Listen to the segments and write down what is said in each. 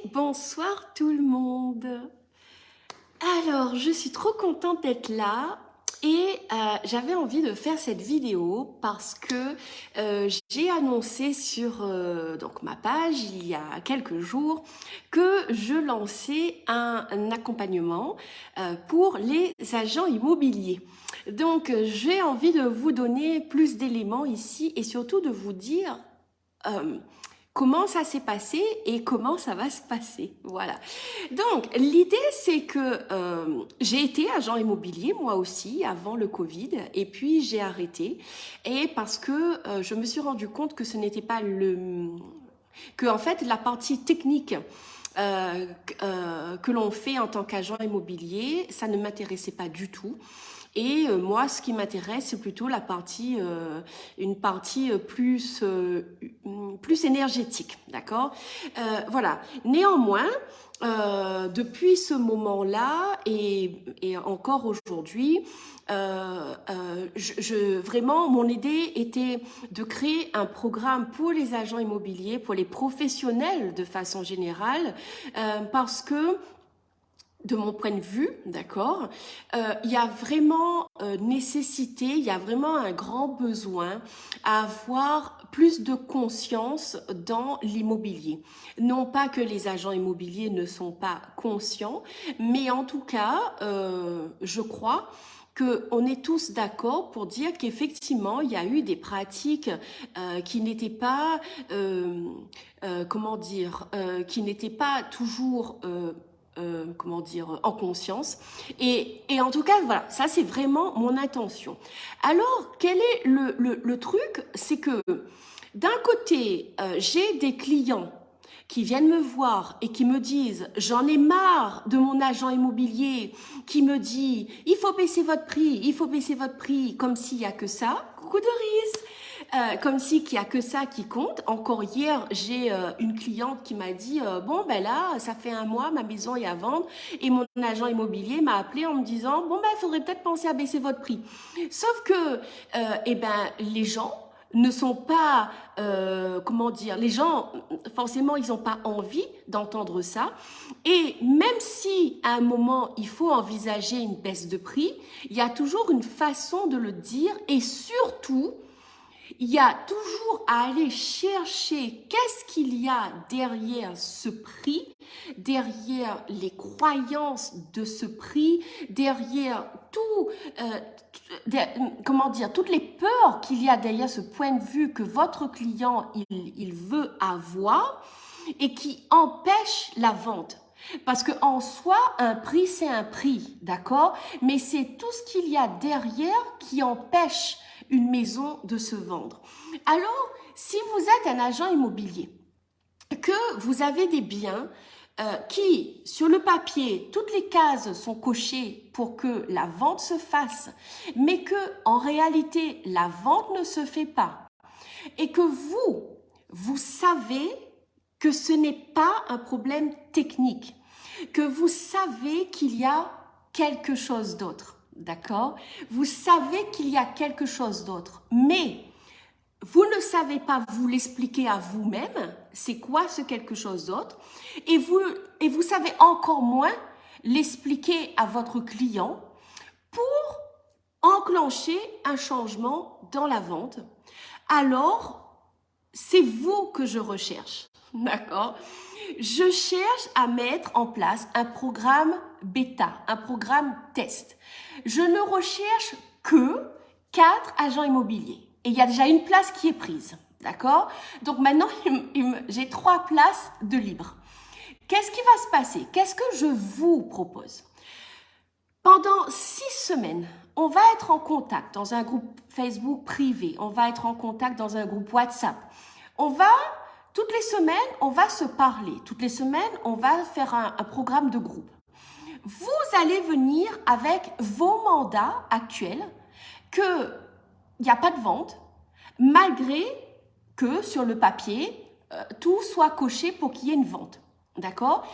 bonsoir tout le monde. Alors, je suis trop contente d'être là et j'avais envie de faire cette vidéo parce que j'ai annoncé sur donc ma page il y a quelques jours que je lançais un accompagnement pour les agents immobiliers. Donc, j'ai envie de vous donner plus d'éléments ici et surtout de vous dire comment ça s'est passé et comment ça va se passer. Voilà. Donc, l'idée, c'est que j'ai été agent immobilier, moi aussi, avant le Covid, et puis j'ai arrêté. Et parce que je me suis rendu compte que ce n'était pas que en fait, la partie technique que l'on fait en tant qu'agent immobilier, ça ne m'intéressait pas du tout. Et moi, ce qui m'intéresse, c'est plutôt une partie plus énergétique, d'accord. Voilà. Néanmoins, depuis ce moment-là et encore aujourd'hui, vraiment, mon idée était de créer un programme pour les agents immobiliers, pour les professionnels de façon générale, parce que de mon point de vue, d'accord, il y a vraiment nécessité, il y a vraiment un grand besoin à avoir plus de conscience dans l'immobilier. Non pas que les agents immobiliers ne sont pas conscients, mais en tout cas, je crois qu'on est tous d'accord pour dire qu'effectivement, il y a eu des pratiques qui n'étaient pas, qui n'étaient pas toujours en conscience. Et en tout cas, voilà, ça c'est vraiment mon intention. Alors, quel est le truc? C'est que d'un côté, j'ai des clients qui viennent me voir et qui me disent « J'en ai marre de mon agent immobilier qui me dit « Il faut baisser votre prix, il faut baisser votre prix », comme s'il n'y a que ça. Coucou Doris! Comme si qu'il n'y a que ça qui compte. Encore hier, j'ai une cliente qui m'a dit bon ben là, ça fait un mois, ma maison est à vendre et mon agent immobilier m'a appelé en me disant bon ben il faudrait peut-être penser à baisser votre prix. Sauf que les gens ne sont pas les gens forcément ils n'ont pas envie d'entendre ça et même si à un moment il faut envisager une baisse de prix, il y a toujours une façon de le dire et surtout il y a toujours à aller chercher qu'est-ce qu'il y a derrière ce prix, derrière les croyances de ce prix, derrière toutes les peurs qu'il y a derrière ce point de vue que votre client il veut avoir et qui empêche la vente. Parce que en soi, un prix, c'est un prix, d'accord? Mais c'est tout ce qu'il y a derrière qui empêche une maison de se vendre. Alors, si vous êtes un agent immobilier, que vous avez des biens qui, sur le papier, toutes les cases sont cochées pour que la vente se fasse, mais que en réalité, la vente ne se fait pas, et que vous savez que ce n'est pas un problème technique, que vous savez qu'il y a quelque chose d'autre. D'accord? Vous savez qu'il y a quelque chose d'autre, mais vous ne savez pas vous l'expliquer à vous-même, c'est quoi ce quelque chose d'autre, et vous savez encore moins l'expliquer à votre client pour enclencher un changement dans la vente. Alors, c'est vous que je recherche, d'accord? Je cherche à mettre en place un programme bêta, un programme test. Je ne recherche que 4 agents immobiliers. Et il y a déjà une place qui est prise, d'accord? Donc maintenant, j'ai 3 places de libre. Qu'est-ce qui va se passer? Qu'est-ce que je vous propose? Pendant 6 semaines, on va être en contact dans un groupe Facebook privé. On va être en contact dans un groupe WhatsApp. Toutes les semaines, on va se parler. Toutes les semaines, on va faire un programme de groupe. Vous allez venir avec vos mandats actuels qu'il n'y a pas de vente, malgré que sur le papier, tout soit coché pour qu'il y ait une vente. D'accord?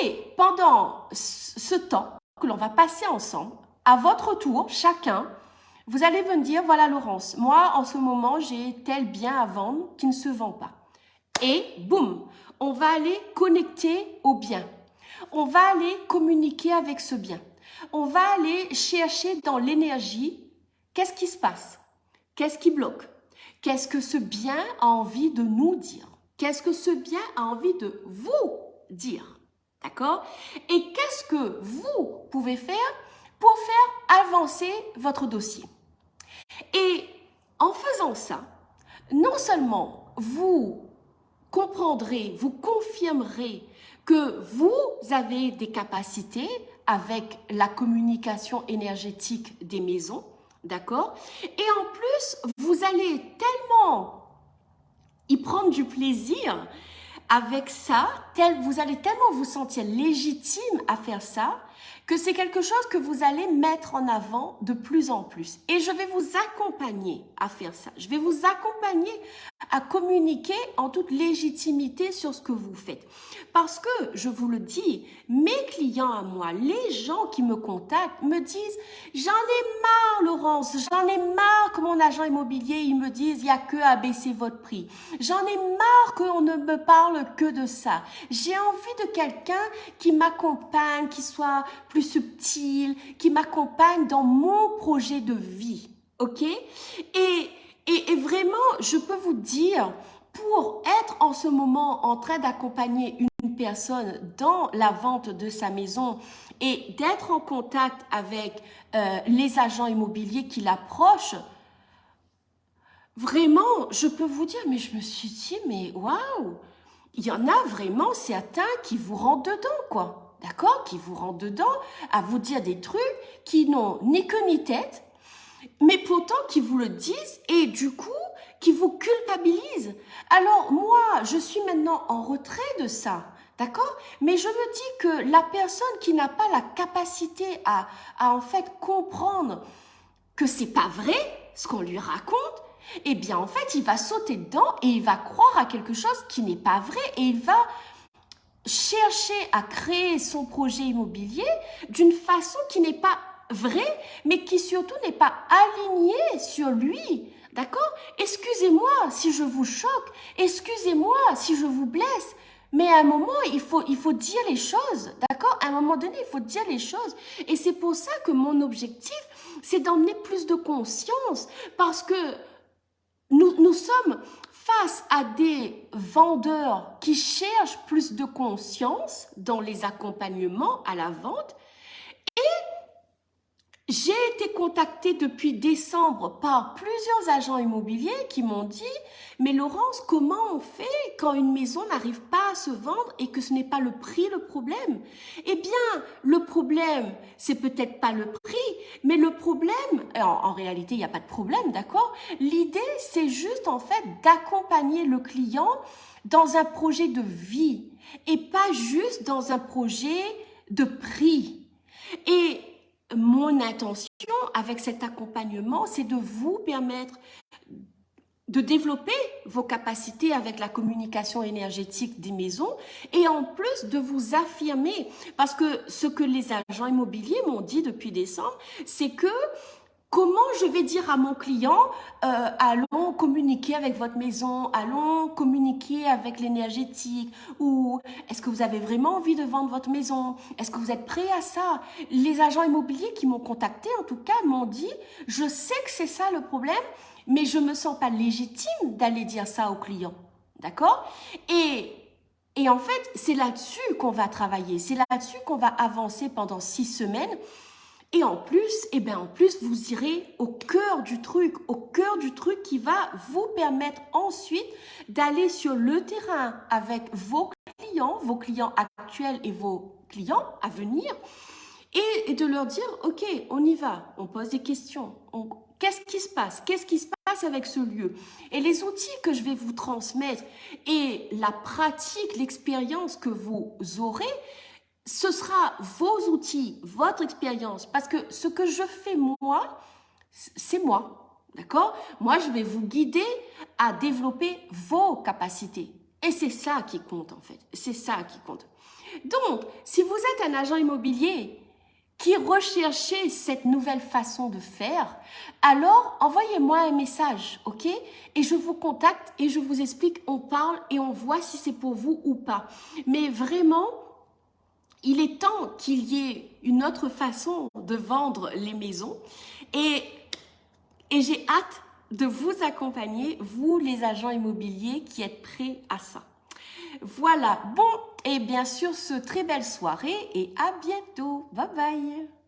Et pendant ce temps que l'on va passer ensemble, à votre tour, chacun, vous allez me dire, voilà Laurence, moi en ce moment, j'ai tel bien à vendre qui ne se vend pas. Et boum, on va aller connecter au bien. On va aller communiquer avec ce bien. On va aller chercher dans l'énergie, qu'est-ce qui se passe? Qu'est-ce qui bloque? Qu'est-ce que ce bien a envie de nous dire? Qu'est-ce que ce bien a envie de vous dire? D'accord? Et qu'est-ce que vous pouvez faire pour faire avancer votre dossier? Et en faisant ça, non seulement vous comprendrez, vous confirmerez que vous avez des capacités avec la communication énergétique des maisons, d'accord? Et en plus, vous allez tellement y prendre du plaisir avec ça, vous allez tellement vous sentir légitime à faire ça, que c'est quelque chose que vous allez mettre en avant de plus en plus. Et je vais vous accompagner à faire ça. Je vais vous accompagner à communiquer en toute légitimité sur ce que vous faites. Parce que, je vous le dis, mes clients à moi, les gens qui me contactent, me disent « J'en ai marre, Laurence, j'en ai marre que mon agent immobilier, il me dise « Il n'y a que à baisser votre prix. J'en ai marre qu'on ne me parle que de ça. J'ai envie de quelqu'un qui m'accompagne, qui soit plus subtil, qui m'accompagne dans mon projet de vie. » Ok? Et vraiment, je peux vous dire, pour être en ce moment en train d'accompagner une personne dans la vente de sa maison et d'être en contact avec les agents immobiliers qui l'approchent, vraiment, je peux vous dire, mais je me suis dit, mais waouh, il y en a vraiment certains qui vous rentrent dedans, quoi. D'accord? Qui vous rentrent dedans à vous dire des trucs qui n'ont ni queue ni tête, mais pourtant qui vous le disent et du coup, qui vous culpabilisent. Alors moi, je suis maintenant en retrait de ça, d'accord? Mais je me dis que la personne qui n'a pas la capacité à en fait comprendre que c'est pas vrai ce qu'on lui raconte, eh bien en fait, il va sauter dedans et il va croire à quelque chose qui n'est pas vrai et il va chercher à créer son projet immobilier d'une façon qui n'est pas vraie, mais qui surtout n'est pas alignée sur lui. D'accord? Excusez-moi si je vous choque, excusez-moi si je vous blesse, mais à un moment, il faut dire les choses, d'accord? À un moment donné, il faut dire les choses. Et c'est pour ça que mon objectif, c'est d'emmener plus de conscience, parce que nous sommes face à des vendeurs qui cherchent plus de conscience dans les accompagnements à la vente. J'ai été contactée depuis décembre par plusieurs agents immobiliers qui m'ont dit « Mais Laurence, comment on fait quand une maison n'arrive pas à se vendre et que ce n'est pas le prix le problème ?» Eh bien, le problème, c'est peut-être pas le prix, mais le problème, en réalité, il n'y a pas de problème, d'accord? L'idée, c'est juste en fait d'accompagner le client dans un projet de vie et pas juste dans un projet de prix. Et mon intention avec cet accompagnement, c'est de vous permettre de développer vos capacités avec la communication énergétique des maisons et en plus de vous affirmer. Parce que ce que les agents immobiliers m'ont dit depuis décembre, c'est que comment je vais dire à mon client, allons communiquer avec votre maison, allons communiquer avec l'énergétique, ou est-ce que vous avez vraiment envie de vendre votre maison? Est-ce que vous êtes prêt à ça? Les agents immobiliers qui m'ont contacté, en tout cas, m'ont dit, je sais que c'est ça le problème, mais je ne me sens pas légitime d'aller dire ça au client. D'accord? Et en fait, c'est là-dessus qu'on va travailler, c'est là-dessus qu'on va avancer pendant 6 semaines. Et en plus, vous irez au cœur du truc qui va vous permettre ensuite d'aller sur le terrain avec vos clients actuels et vos clients à venir et de leur dire, ok, on y va, on pose des questions, qu'est-ce qui se passe? Qu'est-ce qui se passe avec ce lieu? Et les outils que je vais vous transmettre et la pratique, l'expérience que vous aurez, ce sera vos outils, votre expérience, parce que ce que je fais moi, c'est moi, d'accord? Moi, je vais vous guider à développer vos capacités. Et c'est ça qui compte en fait, c'est ça qui compte. Donc, si vous êtes un agent immobilier qui recherchez cette nouvelle façon de faire, alors envoyez-moi un message, ok? Et je vous contacte et je vous explique, on parle et on voit si c'est pour vous ou pas. Mais vraiment, il est temps qu'il y ait une autre façon de vendre les maisons et j'ai hâte de vous accompagner, vous les agents immobiliers qui êtes prêts à ça. Voilà, bon, et bien sûr, ce très belle soirée et à bientôt. Bye bye.